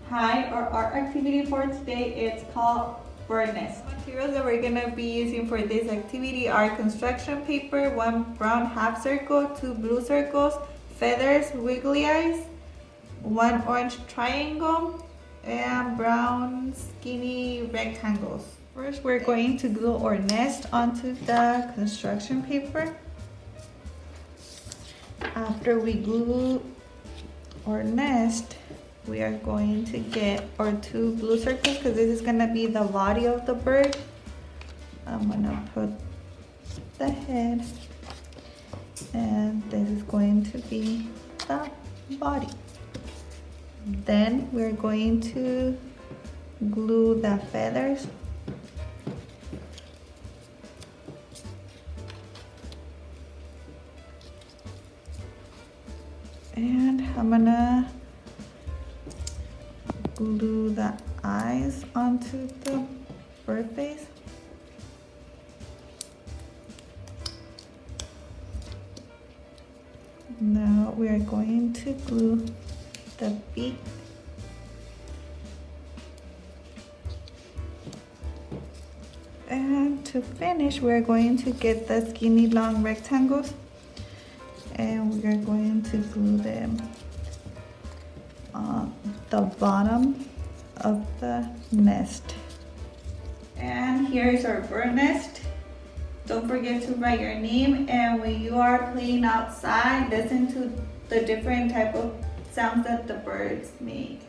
Hi, our art activity for today is called bird nest. Materials that we're gonna be using for this activity are construction paper, 1 brown half circle, 2 blue circles, feathers, wiggly eyes, 1 orange triangle, and brown skinny rectangles. First, we're going to glue our nest onto the construction paper. After we glue our nest, we are going to get our 2 blue circles because this is going to be the body of the bird. I'm going to put the head, and this is going to be the body. Then we're going to glue the feathers. And I'm gonna glue the eyes onto the bird face. Now we are going to glue the beak. And to finish, we're going to get the skinny long rectangles, and we are going to glue them on the bottom of the nest. And here is our bird nest. Don't forget to write your name, and when you are playing outside, listen to the different type of sounds that the birds make.